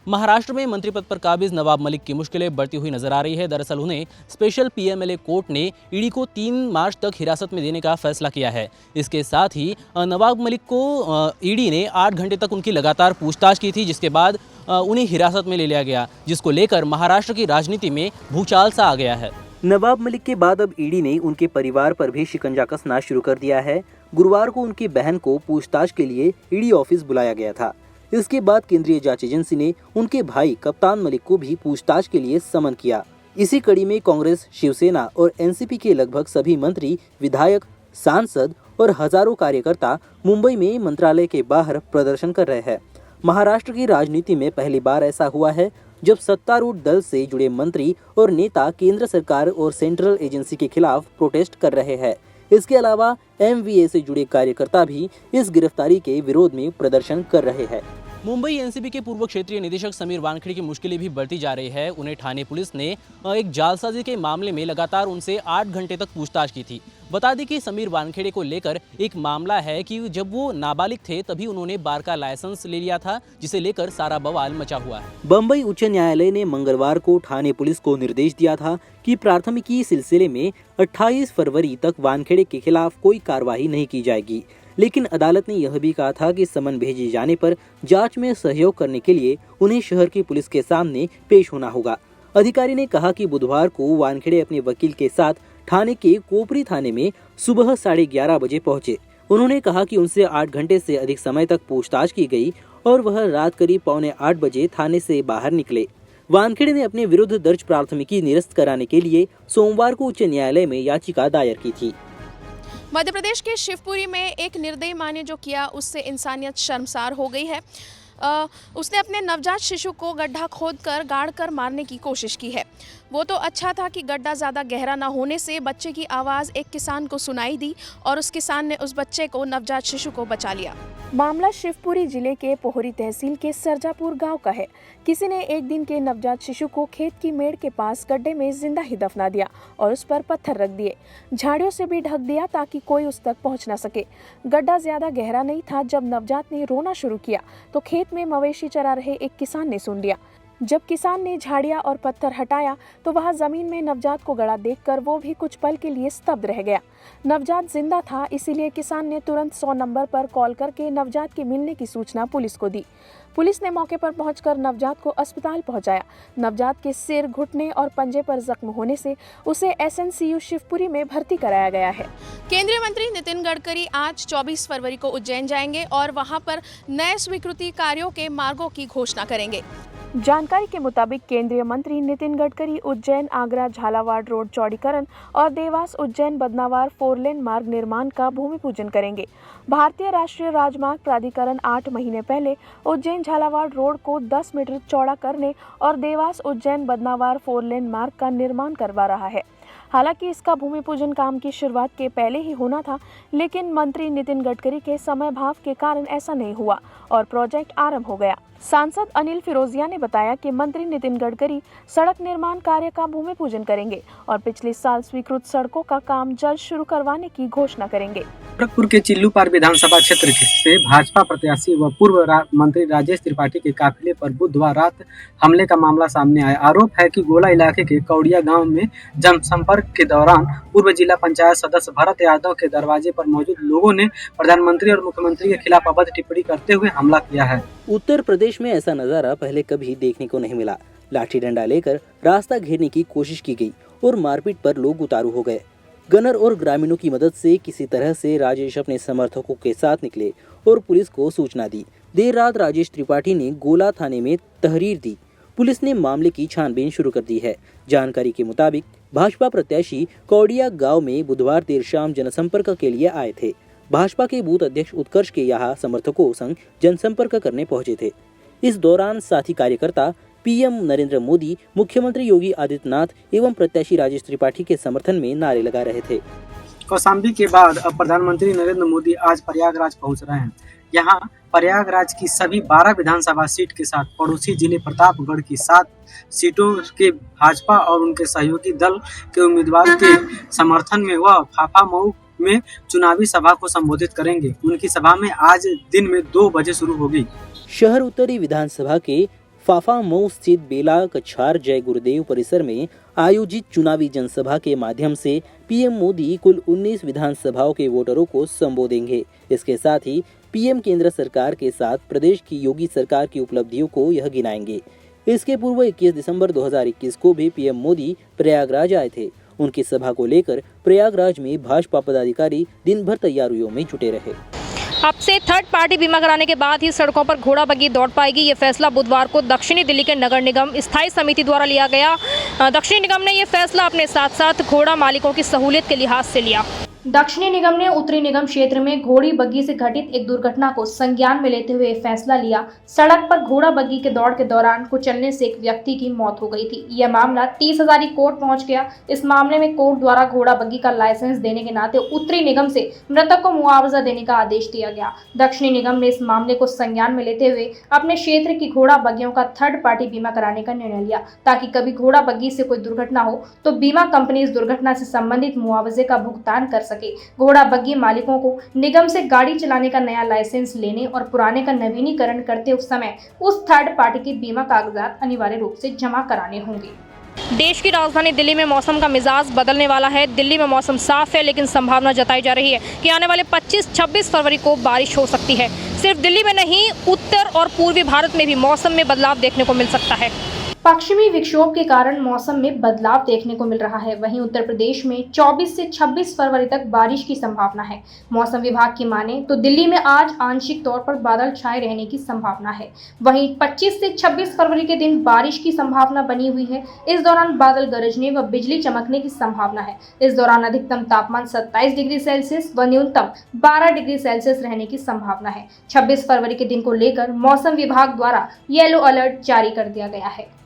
महाराष्ट्र में मंत्री पद पर काबिज नवाब मलिक की मुश्किलें बढ़ती हुई नजर आ रही है। दरअसल उन्हें स्पेशल पीएमएलए कोर्ट ने ईडी को 3 मार्च तक हिरासत में देने का फैसला किया है। इसके साथ ही नवाब मलिक को ईडी ने 8 घंटे तक उनकी लगातार पूछताछ की थी, जिसके बाद उन्हें हिरासत में ले लिया गया, जिसको लेकर महाराष्ट्र की राजनीति में भूचाल सा आ गया है। नवाब मलिक के बाद अब ईडी ने उनके परिवार पर भी शिकंजा कसना शुरू कर दिया है। गुरुवार को उनकी बहन को पूछताछ के लिए ईडी ऑफिस बुलाया गया था। इसके बाद केंद्रीय जांच एजेंसी ने उनके भाई कप्तान मलिक को भी पूछताछ के लिए समन किया। इसी कड़ी में कांग्रेस, शिवसेना और एनसीपी के लगभग सभी मंत्री, विधायक, सांसद और हजारों कार्यकर्ता मुंबई में मंत्रालय के बाहर प्रदर्शन कर रहे हैं। महाराष्ट्र की राजनीति में पहली बार ऐसा हुआ है जब सत्तारूढ़ दल से जुड़े मंत्री और नेता केंद्र सरकार और सेंट्रल एजेंसी के खिलाफ प्रोटेस्ट कर रहे हैं। इसके अलावा एमवीए से जुड़े कार्यकर्ता भी इस गिरफ्तारी के विरोध में प्रदर्शन कर रहे हैं। मुंबई एनसीबी के पूर्व क्षेत्रीय निदेशक समीर वानखेड़े की मुश्किलें भी बढ़ती जा रही है। उन्हें ठाणे पुलिस ने एक जालसाजी के मामले में लगातार उनसे 8 घंटे तक पूछताछ की थी। बता दें कि समीर वानखेड़े को लेकर एक मामला है कि जब वो नाबालिग थे तभी उन्होंने बार का लाइसेंस ले लिया था, जिसे लेकर सारा बवाल मचा हुआ है। बम्बई उच्च न्यायालय ने मंगलवार को ठाणे पुलिस को निर्देश दिया था कि प्राथमिकी सिलसिले में 28 फरवरी तक वानखेड़े के खिलाफ कोई कार्रवाई नहीं की जाएगी, लेकिन अदालत ने यह भी कहा था कि समन भेजे जाने पर जांच में सहयोग करने के लिए उन्हें शहर की पुलिस के सामने पेश होना होगा। अधिकारी ने कहा कि बुधवार को वानखेड़े अपने वकील के साथ ठाणे के कोपरी थाने में सुबह 11:30 बजे पहुंचे। उन्होंने कहा कि उनसे 8 घंटे से अधिक समय तक पूछताछ की गई और वह रात करीब 7:45 बजे थाने से बाहर निकले। वानखेड़े ने अपने विरुद्ध दर्ज प्राथमिकी निरस्त कराने के लिए सोमवार को उच्च न्यायालय में याचिका दायर की थी। मध्य प्रदेश के शिवपुरी में एक निर्दयी मां ने जो किया उससे इंसानियत शर्मसार हो गई है। उसने अपने नवजात शिशु को गड्ढा खोदकर गाड़कर मारने की कोशिश की है। वो तो अच्छा था कि गड्ढा ज़्यादा गहरा ना होने से बच्चे की आवाज़ एक किसान को सुनाई दी और उस किसान ने उस बच्चे को, नवजात शिशु को बचा लिया। मामला शिवपुरी जिले के पोहरी तहसील के सरजापुर गांव का है। किसी ने एक दिन के नवजात शिशु को खेत की मेड़ के पास गड्ढे में जिंदा ही दफना दिया और उस पर पत्थर रख दिए। झाड़ियों से भी ढक दिया ताकि कोई उस तक पहुंच ना सके। गड्ढा ज्यादा गहरा नहीं था। जब नवजात ने रोना शुरू किया तो खेत में मवेशी चरा रहे एक किसान ने सुन लिया। जब किसान ने झाड़ियां और पत्थर हटाया तो वहां जमीन में नवजात को गड़ा देखकर वो भी कुछ पल के लिए स्तब्ध रह गया। नवजात जिंदा था, इसीलिए किसान ने तुरंत 100 नंबर पर कॉल करके नवजात के मिलने की सूचना पुलिस को दी। पुलिस ने मौके पर पहुंचकर नवजात को अस्पताल पहुंचाया। नवजात के सिर, घुटने और पंजे पर जख्म होने से उसे एसएनसीयू शिवपुरी में भर्ती कराया गया है। केंद्रीय मंत्री नितिन गडकरी आज 24 फरवरी को उज्जैन जाएंगे और वहां पर नए स्वीकृति कार्यों के मार्गों की घोषणा करेंगे। जानकारी के मुताबिक केंद्रीय मंत्री नितिन गडकरी उज्जैन आगरा झालावाड़ रोड चौड़ीकरण और देवास उज्जैन बदनावर 4 लेन मार्ग निर्माण का भूमि पूजन करेंगे। भारतीय राष्ट्रीय राजमार्ग प्राधिकरण 8 महीने पहले उज्जैन झालावाड़ रोड को 10 मीटर चौड़ा करने और देवास उज्जैन बदनावर 4 लेन मार्ग का निर्माण करवा रहा है। हालांकि इसका भूमि पूजन काम की शुरुआत के पहले ही होना था, लेकिन मंत्री नितिन गडकरी के समय भाव के कारण ऐसा नहीं हुआ और प्रोजेक्ट आरंभ हो गया। सांसद अनिल फिरोजिया ने बताया कि मंत्री नितिन गडकरी सड़क निर्माण कार्य का भूमि पूजन करेंगे और पिछले साल स्वीकृत सड़कों का काम जल्द शुरू करवाने की घोषणा करेंगे। गोरखपुर के चिल्लूपार विधानसभा क्षेत्र से भाजपा प्रत्याशी व पूर्व मंत्री राजेश त्रिपाठी के काफिले पर बुधवार रात हमले का मामला सामने आया। आरोप है कि गोला इलाके के कौड़िया गांव में जनसंपर्क के दौरान पूर्व जिला पंचायत सदस्य भरत यादव के दरवाजे पर मौजूद लोगों ने प्रधानमंत्री और मुख्यमंत्री के खिलाफ अभद्र टिप्पणी करते हुए हमला किया है। उत्तर प्रदेश में ऐसा नजारा पहले कभी देखने को नहीं मिला। लाठी डंडा लेकर रास्ता घेरने की कोशिश की गई और मारपीट पर लोग उतारू हो गए। गनर और ग्रामीणों की मदद से किसी तरह से राजेश अपने समर्थकों के साथ निकले और पुलिस को सूचना दी। देर रात राजेश त्रिपाठी ने गोला थाने में तहरीर दी। पुलिस ने मामले की छानबीन शुरू कर दी है। जानकारी के मुताबिक भाजपा प्रत्याशी कौड़िया गांव में बुधवार देर शाम जनसंपर्क के लिए आए थे। भाजपा के बूथ अध्यक्ष उत्कर्ष के यहाँ समर्थकों संग जनसंपर्क करने पहुंचे थे। इस दौरान साथी कार्यकर्ता पीएम नरेंद्र मोदी, मुख्यमंत्री योगी आदित्यनाथ एवं प्रत्याशी राजेश त्रिपाठी के समर्थन में नारे लगा रहे थे। कौशाम्बी के बाद अब प्रधानमंत्री नरेंद्र मोदी आज प्रयागराज पहुंच रहे हैं। यहाँ प्रयागराज की सभी 12 विधानसभा सीट के साथ पड़ोसी जिले प्रतापगढ़ की 7 सीटों के भाजपा और उनके सहयोगी दल के उम्मीदवारों के समर्थन में वह फाफामऊ में चुनावी सभा को संबोधित करेंगे। उनकी सभा में आज दिन में 2 बजे शुरू होगी। शहर उत्तरी विधानसभा के फाफा मऊ स्थित बेला कछार जय गुरुदेव परिसर में आयोजित चुनावी जनसभा के माध्यम से पीएम मोदी कुल 19 विधानसभाओं के वोटरों को संबोधेंगे। इसके साथ ही पीएम केंद्र सरकार के साथ प्रदेश की योगी सरकार की उपलब्धियों को यह गिनाएंगे। इसके पूर्व 21 दिसंबर 2021 को भी पीएम मोदी प्रयागराज आए थे। उनकी सभा को लेकर प्रयागराज में भाजपा पदाधिकारी दिन भर तैयारियों में जुटे रहे। अब से थर्ड पार्टी बीमा कराने के बाद ही सड़कों पर घोड़ा बग्गी दौड़ पाएगी। ये फैसला बुधवार को दक्षिणी दिल्ली के नगर निगम स्थायी समिति द्वारा लिया गया। दक्षिणी निगम ने ये फैसला अपने साथ साथ घोड़ा मालिकों की सहूलियत के लिहाज से लिया। दक्षिणी निगम ने उत्तरी निगम क्षेत्र में घोड़ी बग्गी से घटित एक दुर्घटना को संज्ञान में लेते हुए फैसला लिया। सड़क पर घोड़ा बग्गी के दौड़ के दौरान कुचलने से एक व्यक्ति की मौत हो गई थी। यह मामला 30 हजारी कोर्ट पहुंच गया। इस मामले में कोर्ट द्वारा घोड़ा बग्गी का लाइसेंस देने के नाते उत्तरी निगम से मृतक को मुआवजा देने का आदेश दिया गया। दक्षिणी निगम ने इस मामले को संज्ञान में लेते हुए अपने क्षेत्र की घोड़ा बग्गियों का थर्ड पार्टी बीमा कराने का निर्णय लिया, ताकि कभी घोड़ा बग्गी से कोई दुर्घटना हो तो बीमा कंपनी इस दुर्घटना से संबंधित मुआवजे का भुगतान कर सके। घोड़ा बग्गी मालिकों को निगम से गाड़ी चलाने का नया लाइसेंस लेने और पुराने का नवीनीकरण करते उस समय उस थर्ड पार्टी के बीमा कागजात अनिवार्य रूप से जमा कराने होंगे। देश की राजधानी दिल्ली में मौसम का मिजाज बदलने वाला है। दिल्ली में मौसम साफ है, लेकिन संभावना जताई जा रही है कि आने वाले 25-26 फरवरी को बारिश हो सकती है। सिर्फ दिल्ली में नहीं, उत्तर और पूर्वी भारत में भी मौसम में बदलाव देखने को मिल सकता है। पश्चिमी विक्षोभ के कारण मौसम में बदलाव देखने को मिल रहा है। वहीं उत्तर प्रदेश में 24 से 26 फरवरी तक बारिश की संभावना है। मौसम विभाग की माने तो दिल्ली में आज आंशिक तौर पर बादल छाए रहने की संभावना है। वहीं 25 से 26 फरवरी के दिन बारिश की संभावना बनी हुई है। इस दौरान बादल गरजने व बिजली चमकने की संभावना है। इस दौरान अधिकतम तापमान 27 डिग्री सेल्सियस व न्यूनतम 12 डिग्री सेल्सियस रहने की संभावना है। 26 फरवरी के दिन को लेकर मौसम विभाग द्वारा येलो अलर्ट जारी कर दिया गया है।